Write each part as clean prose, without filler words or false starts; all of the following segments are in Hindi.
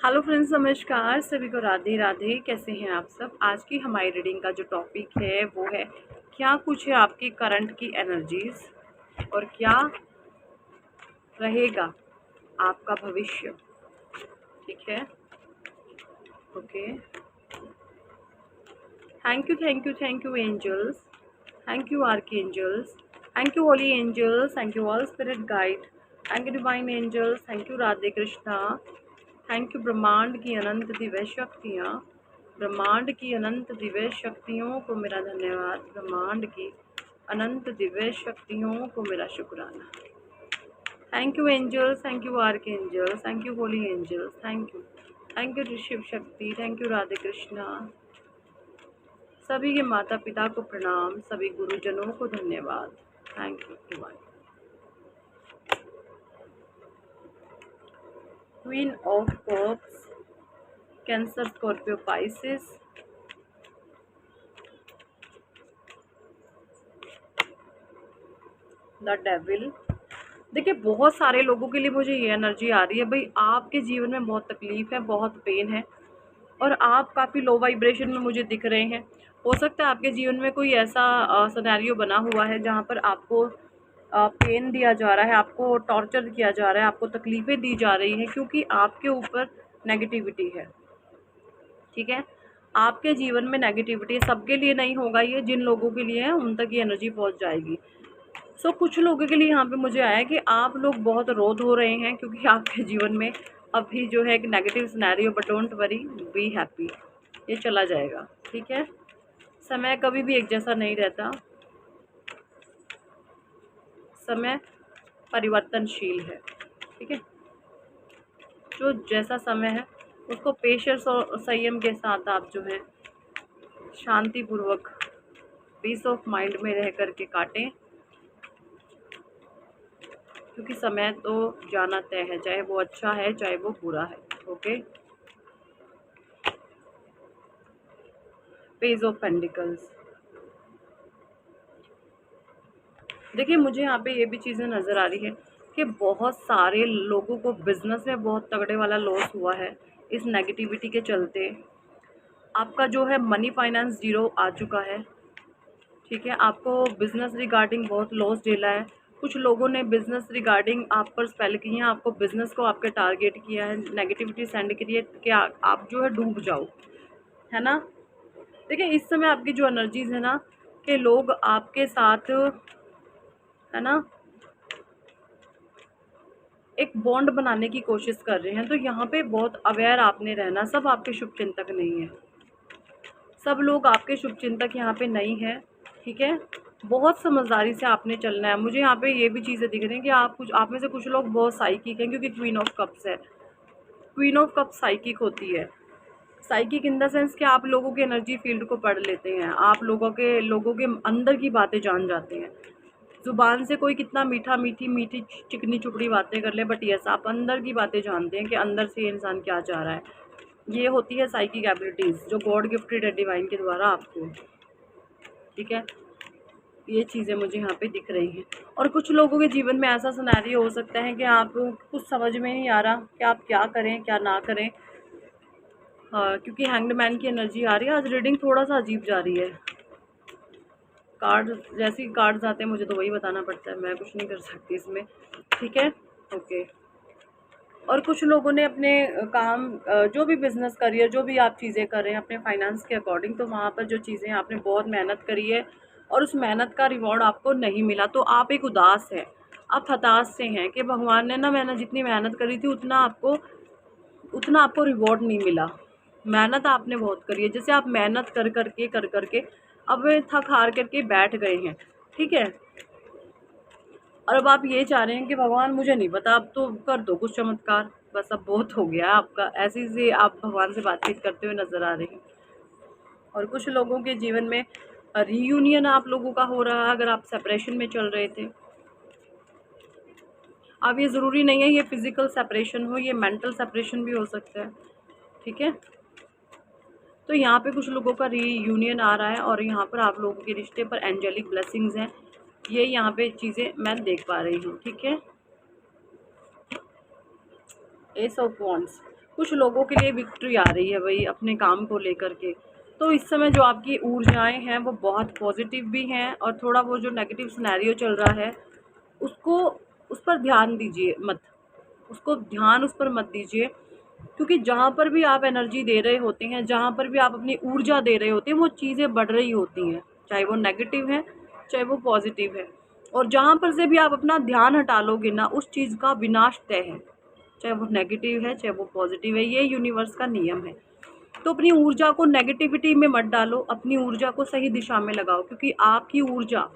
हेलो फ्रेंड्स, नमस्कार सभी को। राधे राधे। कैसे हैं आप सब। आज की हमारी रीडिंग का जो टॉपिक है वो है क्या कुछ है आपकी करंट की एनर्जीज और क्या रहेगा आपका भविष्य। ठीक है, okay. Thank you angels, thank you archangels, thank you holy angels, thank you all spirit guide, thank you divine angels, thank you Radhe Krishna, thank you ब्रह्मांड की अनंत दिव्य शक्तियाँ, ब्रह्मांड की अनंत दिव्य शक्तियों को मेरा धन्यवाद, ब्रह्मांड की अनंत दिव्य शक्तियों को मेरा शुक्राना। Thank you angels, thank you archangels, thank you holy angels, thank you Shiv Shakti, thank you Radhe Krishna. सभी के माता पिता को प्रणाम, सभी गुरुजनों को धन्यवाद। Thank you divine. Queen of cups, cancer, Scorpio, Pisces, the devil. देखिए, बहुत सारे लोगों के लिए मुझे ये एनर्जी आ रही है भाई, आपके जीवन में बहुत तकलीफ है, बहुत पेन है और आप काफ़ी लो वाइब्रेशन में मुझे दिख रहे हैं। हो सकता है आपके जीवन में कोई ऐसा सिनेरियो बना हुआ है जहाँ पर आपको पेन दिया जा रहा है, आपको टॉर्चर किया जा रहा है, आपको तकलीफ़ें दी जा रही हैं क्योंकि आपके ऊपर नेगेटिविटी है। ठीक है, आपके जीवन में नेगेटिविटी सबके लिए नहीं होगा, ये जिन लोगों के लिए है उन तक ये एनर्जी पहुँच जाएगी। कुछ लोगों के लिए यहाँ पे मुझे आया कि आप लोग बहुत रो धो रहे हैं क्योंकि आपके जीवन में अभी जो है एक negative scenario, but don't worry, be happy, ये चला जाएगा। ठीक है, समय कभी भी एक जैसा नहीं रहता, समय परिवर्तनशील है। ठीक है, जो जैसा समय है उसको पेशेंस और संयम के साथ आप जो है शांतिपूर्वक पीस ऑफ माइंड में रह करके काटें, क्योंकि समय तो जाना तय है, चाहे वो अच्छा है चाहे वो बुरा है। Okay, page of pentacles. देखिए, मुझे यहाँ पे ये भी चीज़ें नज़र आ रही है कि बहुत सारे लोगों को बिजनेस में बहुत तगड़े वाला लॉस हुआ है इस नेगेटिविटी के चलते। आपका जो है मनी फाइनेंस जीरो आ चुका है। ठीक है, आपको बिजनेस रिगार्डिंग बहुत लॉस झेला है। कुछ लोगों ने बिजनेस रिगार्डिंग आप पर स्पेल की है, आपको बिजनेस को आपके टारगेट किया है, नेगेटिविटी सेंड करी है कि आप जो है डूब जाओ, है ना। देखिए, इस समय आपकी जो एनर्जीज है ना कि लोग आपके साथ, है ना, एक बॉन्ड बनाने की कोशिश कर रहे हैं। तो यहाँ पे बहुत अवेयर आपने रहना, सब आपके शुभचिंतक नहीं है, सब लोग आपके शुभचिंतक यहाँ पे नहीं है। ठीक है, बहुत समझदारी से आपने चलना है। मुझे यहाँ पे ये भी चीज़ें दिख रही हैं कि आप में से कुछ लोग बहुत साइकिक हैं, क्योंकि क्वीन ऑफ कप्स है। क्वीन ऑफ कप्स साइकिक होती है। साइकिक इन द सेंस कि आप लोगों के एनर्जी फील्ड को पढ़ लेते हैं, आप लोगों के अंदर की बातें जान जाते हैं। ज़ुबान से कोई कितना मीठी मीठी चिकनी चुपड़ी बातें कर ले, बट यस, आप अंदर की बातें जानते हैं कि अंदर से इंसान क्या चाह रहा है। ये होती है साइकिक एबिलिटीज़ जो गॉड गिफ्टेड है डिवाइन के द्वारा आपको। ठीक है, ये चीज़ें मुझे यहाँ पे दिख रही हैं। और कुछ लोगों के जीवन में ऐसा सिनेरियो हो सकता है कि आप कुछ समझ में नहीं आ रहा कि आप क्या करें क्या ना करें। क्योंकि हैंग्ड मैन की एनर्जी आ रही है। आज रीडिंग थोड़ा सा अजीब जा रही है। कार्ड जैसे ही कार्ड्स आते हैं मुझे तो वही बताना पड़ता है, मैं कुछ नहीं कर सकती इसमें। ठीक है, ओके। और कुछ लोगों ने अपने काम, जो भी बिजनेस करियर, जो भी आप चीज़ें कर रहे हैं अपने फाइनेंस के अकॉर्डिंग, तो वहाँ पर जो चीज़ें आपने बहुत मेहनत करी है और उस मेहनत का रिवॉर्ड आपको नहीं मिला, तो आप एक उदास हैं, आप हताश से हैं कि भगवान ने ना, मैंने जितनी मेहनत करी थी उतना आपको रिवॉर्ड नहीं मिला। मेहनत आपने बहुत करी है, जैसे आप मेहनत कर करके अब थक हार करके बैठ गए हैं। ठीक है, और अब आप ये चाह रहे हैं कि भगवान मुझे नहीं पता, अब तो कर दो कुछ चमत्कार, बस अब बहुत हो गया आपका। ऐसे से आप भगवान से बातचीत करते हुए नजर आ रहे हैं। और कुछ लोगों के जीवन में रीयूनियन आप लोगों का हो रहा है, अगर आप सेपरेशन में चल रहे थे। अब ये ज़रूरी नहीं है ये फिजिकल सेपरेशन हो, ये मेंटल सेपरेशन भी हो सकता है। ठीक है, तो यहाँ पे कुछ लोगों का रीयूनियन आ रहा है और यहाँ पर आप लोगों के रिश्ते पर एंजेलिक ब्लेसिंग्स हैं, ये यहाँ पे चीज़ें मैं देख पा रही हूँ। ठीक है, एस ऑफ वॉन्ड्स। कुछ लोगों के लिए विक्ट्री आ रही है भाई अपने काम को लेकर के। तो इस समय जो आपकी ऊर्जाएं हैं वो बहुत पॉजिटिव भी हैं, और थोड़ा वो जो नेगेटिव सिनेरियो चल रहा है उसको, उस पर ध्यान दीजिए मत, उसको ध्यान उस पर मत दीजिए। क्योंकि जहाँ पर भी आप एनर्जी दे रहे होते हैं, जहाँ पर भी आप अपनी ऊर्जा दे रहे होते हैं, वो चीज़ें बढ़ रही होती हैं, चाहे वो नेगेटिव है चाहे वो पॉजिटिव है। और जहाँ पर से भी आप अपना ध्यान हटा लोगे ना, उस चीज़ का विनाश तय है, चाहे वो नेगेटिव है चाहे वो पॉजिटिव है। ये यूनिवर्स का नियम है। तो अपनी ऊर्जा को नेगेटिविटी में मत डालो, अपनी ऊर्जा को सही दिशा में लगाओ, क्योंकि आपकी ऊर्जा,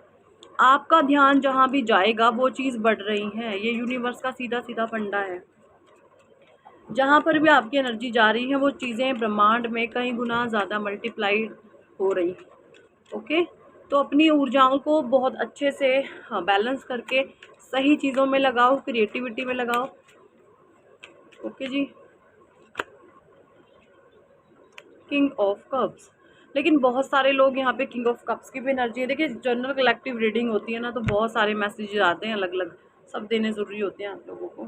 आपका ध्यान जहाँ भी जाएगा वो चीज़ बढ़ रही है। ये यूनिवर्स का सीधा सीधा फंडा है। जहाँ पर भी आपकी एनर्जी जा रही है वो चीज़ें ब्रह्मांड में कई गुना ज़्यादा मल्टीप्लाई हो रही हैं। ओके, तो अपनी ऊर्जाओं को बहुत अच्छे से बैलेंस करके सही चीज़ों में लगाओ, क्रिएटिविटी में लगाओ। ओके जी। किंग ऑफ कप्स, लेकिन बहुत सारे लोग यहाँ पे किंग ऑफ कप्स की भी एनर्जी है। देखिए जनरल कलेक्टिव रीडिंग होती है ना, तो बहुत सारे मैसेजेस आते हैं अलग अलग, सब देने ज़रूरी होते हैं आप लोगों को।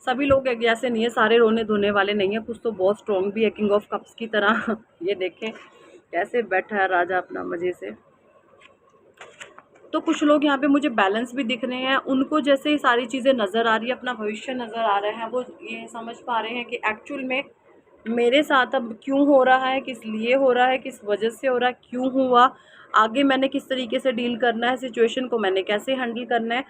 सभी लोग एक जैसे नहीं है, सारे रोने धोने वाले नहीं है, कुछ तो बहुत स्ट्रॉन्ग भी है किंग ऑफ कप्स की तरह। ये देखें कैसे बैठा है राजा अपना मज़े से। तो कुछ लोग यहाँ पे मुझे बैलेंस भी दिख रहे हैं, उनको जैसे ये सारी चीज़ें नज़र आ रही है, अपना भविष्य नज़र आ रहा है, वो ये समझ पा रहे हैं कि एक्चुअल में मेरे साथ अब क्यों हो रहा है, किस लिए हो रहा है, किस वजह से हो रहा है, क्यों हुआ, आगे मैंने किस तरीके से डील करना है, सिचुएशन को मैंने कैसे हैंडल करना है।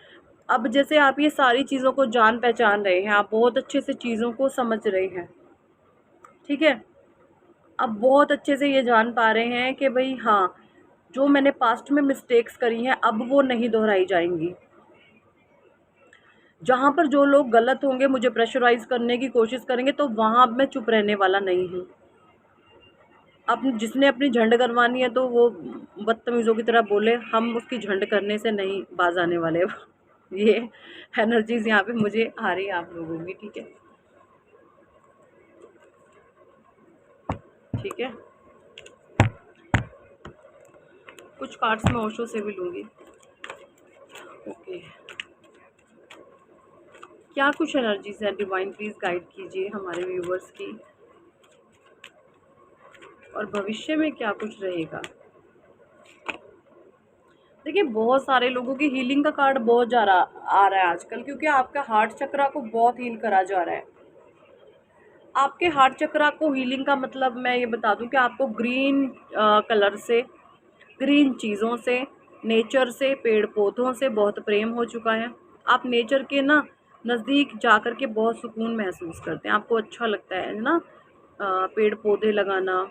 अब जैसे आप ये सारी चीज़ों को जान पहचान रहे हैं, आप बहुत अच्छे से चीज़ों को समझ रहे हैं, ठीक है। अब बहुत अच्छे से ये जान पा रहे हैं कि भाई हाँ, जो मैंने पास्ट में मिस्टेक्स करी हैं अब वो नहीं दोहराई जाएंगी। जहाँ पर जो लोग गलत होंगे, मुझे प्रेशराइज करने की कोशिश करेंगे, तो वहाँ मैं चुप रहने वाला नहीं हूँ। अब जिसने अपनी झंड करवानी है तो वो बदतमीज़ों की तरह बोले, हम उसकी झंड करने से नहीं बाज आने वाले। ये एनर्जीज यहाँ पे मुझे आ रही है आप लोगों की, ठीक है, ठीक है। कुछ कार्ड्स मैं ओशो से भी लूँगी। ओके, क्या कुछ एनर्जीज है डिवाइन, प्लीज़ गाइड कीजिए हमारे व्यूवर्स की, और भविष्य में क्या कुछ रहेगा। देखिए बहुत सारे लोगों की हीलिंग का कार्ड बहुत ज़्यादा आ रहा है आजकल, क्योंकि आपका हार्ट चक्रा को बहुत हील करा जा रहा है। आपके हार्ट चक्रा को हीलिंग का मतलब मैं ये बता दूं कि आपको ग्रीन कलर से, ग्रीन चीज़ों से, नेचर से, पेड़ पौधों से बहुत प्रेम हो चुका है। आप नेचर के ना नज़दीक जा कर के बहुत सुकून महसूस करते हैं, आपको अच्छा लगता है ना। पेड़ पौधे लगाना,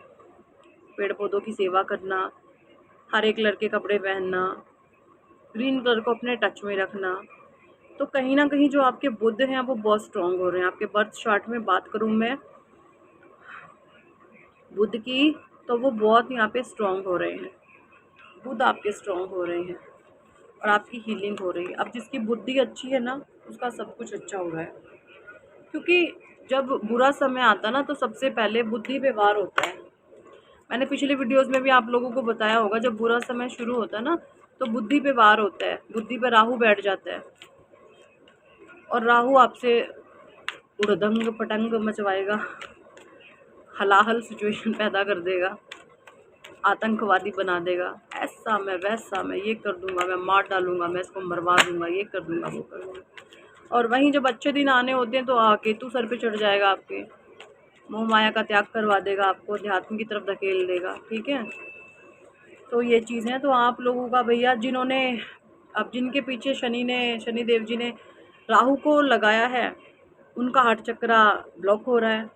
पेड़ पौधों की सेवा करना, हरे कलर के कपड़े पहनना, ग्रीन कलर को अपने टच में रखना। तो कहीं ना कहीं जो आपके बुध हैं वो बहुत स्ट्रांग हो रहे हैं। आपके बर्थ चार्ट में बात करूं मैं बुध की, तो वो बहुत यहाँ पे स्ट्रांग हो रहे हैं, बुध आपके स्ट्रांग हो रहे हैं, और आपकी हीलिंग हो रही है। अब जिसकी बुद्धि अच्छी है ना, उसका सब कुछ अच्छा हो रहा है। क्योंकि जब बुरा समय आता ना, तो सबसे पहले बुद्धि पे वार होता है। मैंने पिछले वीडियोस में भी आप लोगों को बताया होगा, जब बुरा समय शुरू होता है ना, तो बुद्धि पे वार होता है, बुद्धि पे राहु बैठ जाता है, और राहु आपसे उड़दंग पटंग मचवाएगा, हलाहल सिचुएशन पैदा कर देगा, आतंकवादी बना देगा, ऐसा मैं वैसा मैं, ये कर दूंगा, मैं मार डालूंगा, मैं इसको मरवा दूंगा, ये कर दूंगा, वो कर दूंगा। और वहीं जब अच्छे दिन आने होते हैं तो केतु सर पे चढ़ जाएगा आपके, मोह माया का त्याग करवा देगा, आपको अध्यात्म की तरफ धकेल देगा, ठीक है। तो ये चीज़ है। तो आप लोगों का भैया, जिन्होंने, अब जिनके पीछे शनिदेव जी ने राहु को लगाया है, उनका हार्ट चक्रा ब्लॉक हो रहा है।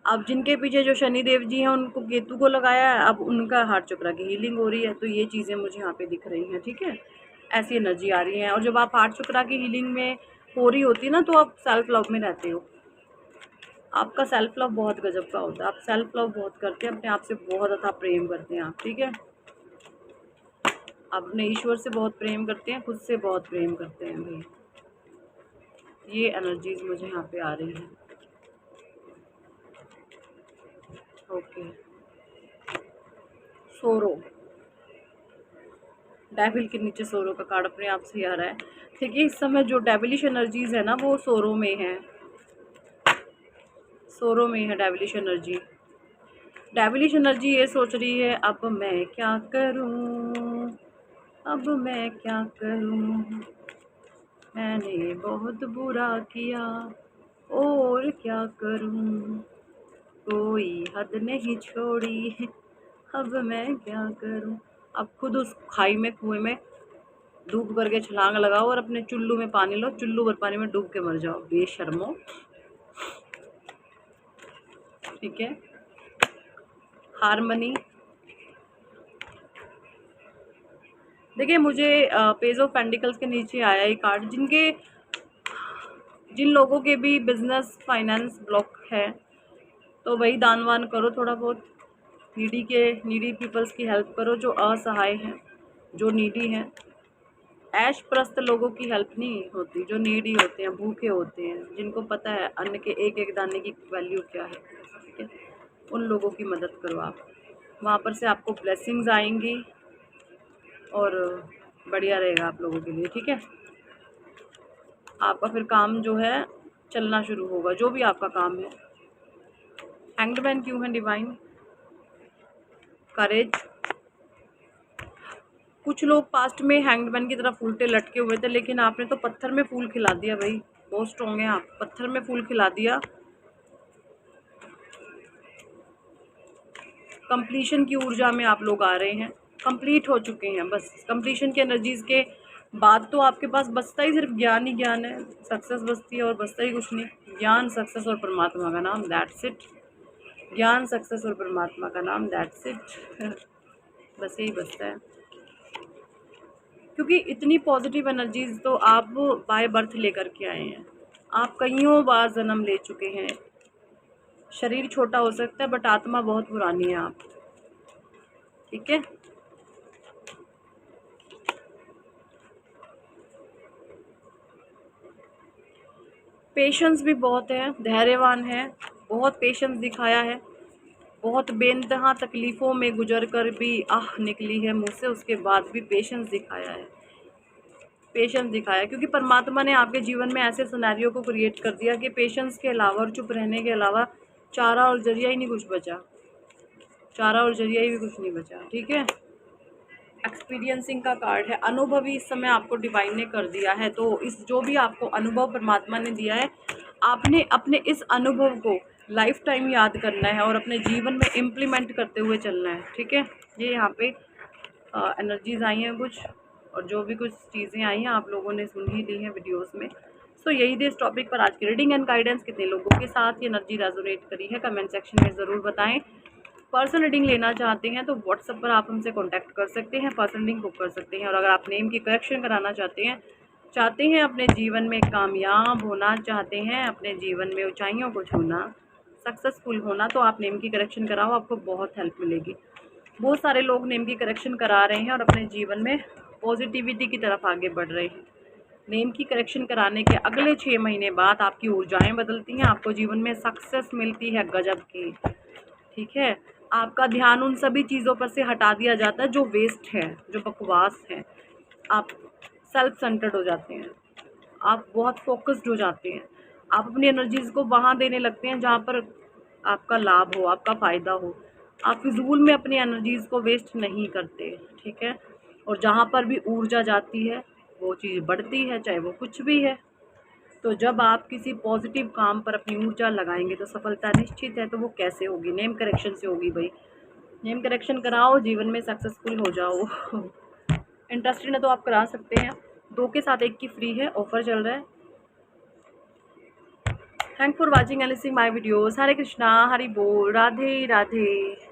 अब जिनके पीछे जो शनिदेव जी हैं, उनको केतु को लगाया है, अब उनका हार्ट चक्रा की हीलिंग हो रही है। तो ये चीज़ें मुझे यहाँ पे दिख रही हैं, ठीक है, ऐसी एनर्जी आ रही है। और जब आप हार्ट चक्रा की हीलिंग में हो रही होती है ना, तो आप सेल्फ लव में रहते हो। आपका सेल्फ लव बहुत गजब का होता है, आप सेल्फ लव बहुत करते हैं, अपने आप से बहुत ज़्यादा प्रेम करते हैं आप, ठीक है। आप अपने ईश्वर से बहुत प्रेम करते हैं, खुद से बहुत प्रेम करते हैं भाई। ये एनर्जीज मुझे यहाँ पे आ रही हैं। ओके, सोरो, डेविल के नीचे सोरो का कार्ड अपने आप से ही आ रहा है। ठीक है, इस समय जो डेविलिश एनर्जीज है ना, वो सोरो में है। सोरो में है डेविलिश एनर्जी। डेविलिश एनर्जी ये सोच रही है अब मैं क्या करूं, अब मैं क्या करूं, मैंने बहुत बुरा किया और क्या करूं, कोई हद नहीं छोड़ी, अब मैं क्या करूं। अब खुद उस खाई में, कुएं में डूब करके छलांग लगाओ और अपने चुल्लू में पानी लो, चुल्लू भर पानी में डूब के मर जाओ, बेशर्मो। ठीक है। हारमनी, देखिए मुझे पेज ऑफ पेंडिकल्स के नीचे आया ये कार्ड, जिन लोगों के भी बिजनेस फाइनेंस ब्लॉक है तो वही दान वान करो, थोड़ा बहुत नीडी पीपल्स की हेल्प करो जो असहाय हैं, जो नीडी हैं। ऐश प्रस्त लोगों की हेल्प नहीं होती, जो नीडी होते हैं, भूखे होते हैं, जिनको पता है अन्न के एक एक दाने की वैल्यू क्या है। ठीक है, उन लोगों की मदद करो आप, वहाँ पर से आपको ब्लेसिंग्स आएंगी और बढ़िया रहेगा आप लोगों के लिए। ठीक है, आपका फिर काम जो है चलना शुरू होगा, जो भी आपका काम है। हैंग्ड मैन क्यों है डिवाइन? करेज। कुछ लोग पास्ट में हैंग्ड मैन की तरफ उल्टे लटके हुए थे, लेकिन आपने तो पत्थर में फूल खिला दिया भाई, बहुत स्ट्रॉन्ग है आप, पत्थर में फूल खिला दिया। कंप्लीशन की ऊर्जा में आप लोग आ रहे हैं, कंप्लीट हो चुके हैं, बस कंप्लीशन की एनर्जीज के बाद तो आपके पास बचता ही सिर्फ ज्ञान ही ज्ञान है, सक्सेस बचती है और बचता ही कुछ नहीं। ज्ञान, सक्सेस और परमात्मा का नाम, दैट्स इट। ज्ञान, सक्सेस और परमात्मा का नाम, दैट्स इट। बस यही बचता है, क्योंकि इतनी पॉजिटिव एनर्जीज तो आप बाय बर्थ लेकर के आए हैं। आप कईयों बार जन्म ले चुके हैं। शरीर छोटा हो सकता है बट आत्मा बहुत पुरानी है आप। ठीक है, पेशेंस भी बहुत है, धैर्यवान है, बहुत पेशेंस दिखाया है, बहुत बेइंतहा तकलीफ़ों में गुजर कर भी आह निकली है मुँह से, उसके बाद भी पेशेंस दिखाया है, पेशेंस दिखाया, क्योंकि परमात्मा ने आपके जीवन में ऐसे सिनेरियो को क्रिएट कर दिया कि पेशेंस के अलावा और चुप रहने के अलावा चारा और जरिया ही नहीं कुछ बचा, चारा और जरिया ही भी कुछ नहीं बचा। ठीक है, एक्सपीरियंसिंग का कार्ड है, अनुभवी इस समय आपको डिवाइन ने कर दिया है, तो इस जो भी आपको अनुभव परमात्मा ने दिया है, आपने अपने इस अनुभव को लाइफ टाइम याद करना है और अपने जीवन में इम्प्लीमेंट करते हुए चलना है। ठीक है, ये यहाँ पे एनर्जीज आई हैं कुछ, और जो भी कुछ चीज़ें आई हैं आप लोगों ने सुन ही ली हैं वीडियोस में। सो यही थी इस टॉपिक पर आज की रीडिंग एंड गाइडेंस। कितने लोगों के साथ ये एनर्जी रेजोनेट करी है कमेंट सेक्शन में ज़रूर बताएं। पर्सनल रीडिंग लेना चाहते हैं तो व्हाट्सएप पर आप हमसे कांटेक्ट कर सकते हैं, पर्सनल रीडिंग बुक कर सकते हैं। और अगर आप नेम की करेक्शन कराना चाहते हैं अपने जीवन में कामयाब होना चाहते हैं, अपने जीवन में ऊंचाइयों को छूना, सक्सेसफुल होना, तो आप नेम की करेक्शन कराओ, आपको बहुत हेल्प मिलेगी। बहुत सारे लोग नेम की करेक्शन करा रहे हैं और अपने जीवन में पॉजिटिविटी की तरफ आगे बढ़ रहे हैं। नेम की करेक्शन कराने के अगले 6 महीने बाद आपकी ऊर्जाएं बदलती हैं, आपको जीवन में सक्सेस मिलती है गजब की। ठीक है, आपका ध्यान उन सभी चीज़ों पर से हटा दिया जाता है जो वेस्ट है, जो बकवास है। आप सेल्फ सेंटर्ड हो जाते हैं, आप बहुत फोकस्ड हो जाते हैं, आप अपनी एनर्जीज को वहाँ देने लगते हैं जहाँ पर आपका लाभ हो, आपका फ़ायदा हो। आप फिजूल में अपनी एनर्जीज को वेस्ट नहीं करते। ठीक है, और जहाँ पर भी ऊर्जा जाती है वो चीज़ बढ़ती है, चाहे वो कुछ भी है। तो जब आप किसी पॉजिटिव काम पर अपनी ऊर्जा लगाएंगे तो सफलता निश्चित है। तो वो कैसे होगी? नेम करेक्शन से होगी भाई। नेम करेक्शन कराओ, जीवन में सक्सेसफुल हो जाओ। इंटरेस्टेड है तो आप करा सकते हैं, 2 के साथ 1 की फ्री है, ऑफर चल रहा है। Thank for watching and listening my videos. Hare Krishna, Hari बोल, राधे राधे।